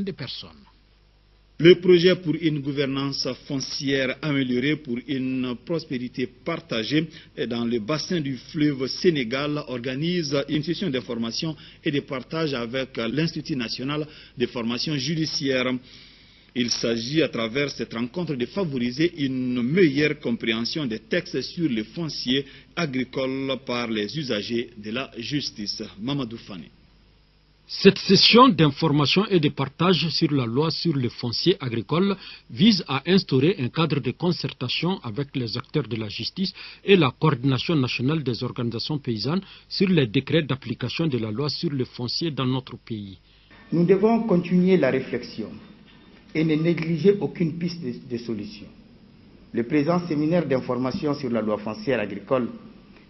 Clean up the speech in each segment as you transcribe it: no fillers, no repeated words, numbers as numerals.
de personnes. Le projet pour une gouvernance foncière améliorée pour une prospérité partagée dans le bassin du fleuve Sénégal organise une session de formation et de partage avec l'Institut national de formation judiciaire. Il s'agit à travers cette rencontre de favoriser une meilleure compréhension des textes sur le foncier agricole par les usagers de la justice. Mamadou Fane. Cette session d'information et de partage sur la loi sur le foncier agricole vise à instaurer un cadre de concertation avec les acteurs de la justice et la coordination nationale des organisations paysannes sur les décrets d'application de la loi sur le foncier dans notre pays. Nous devons continuer la réflexion et ne négliger aucune piste de solution. Le présent séminaire d'information sur la loi foncière agricole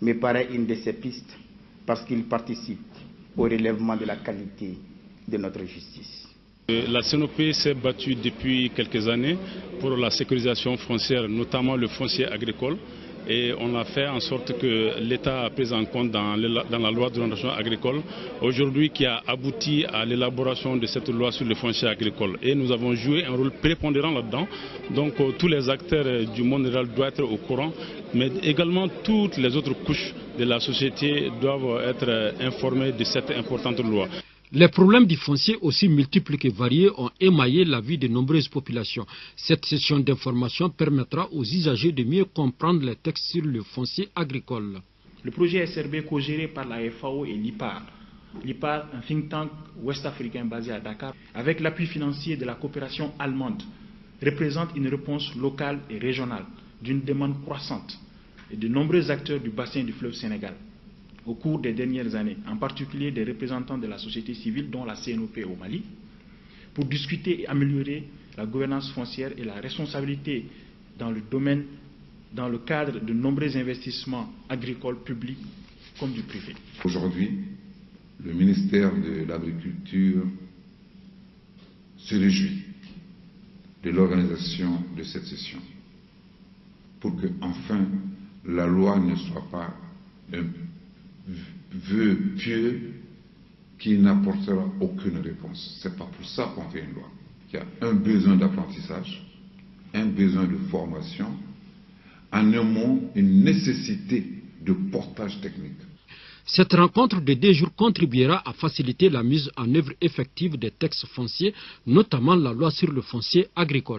me paraît une de ces pistes parce qu'il participe au relèvement de la qualité de notre justice. La CNOP s'est battue depuis quelques années pour la sécurisation foncière, notamment le foncier agricole. Et on a fait en sorte que l'État a pris en compte dans la loi d'orientation agricole, aujourd'hui qui a abouti à l'élaboration de cette loi sur le foncier agricole. Et nous avons joué un rôle prépondérant là-dedans. Donc tous les acteurs du monde rural doivent être au courant, mais également toutes les autres couches de la société doivent être informées de cette importante loi. Les problèmes du foncier, aussi multiples que variés, ont émaillé la vie de nombreuses populations. Cette session d'information permettra aux usagers de mieux comprendre les textes sur le foncier agricole. Le projet SRB co-géré par la FAO et l'IPAR, un think tank ouest-africain basé à Dakar, avec l'appui financier de la coopération allemande, représente une réponse locale et régionale d'une demande croissante et de nombreux acteurs du bassin du fleuve Sénégal au cours des dernières années, en particulier des représentants de la société civile, dont la CNOP au Mali, pour discuter et améliorer la gouvernance foncière et la responsabilité dans le cadre de nombreux investissements agricoles publics comme du privé. Aujourd'hui, le ministère de l'Agriculture se réjouit de l'organisation de cette session pour que, enfin, la loi ne soit pas un vœu pieux qui n'apportera aucune réponse. C'est pas pour ça qu'on fait une loi. Il y a un besoin d'apprentissage, un besoin de formation, en un mot, une nécessité de portage technique. Cette rencontre de 2 jours contribuera à faciliter la mise en œuvre effective des textes fonciers, notamment la loi sur le foncier agricole.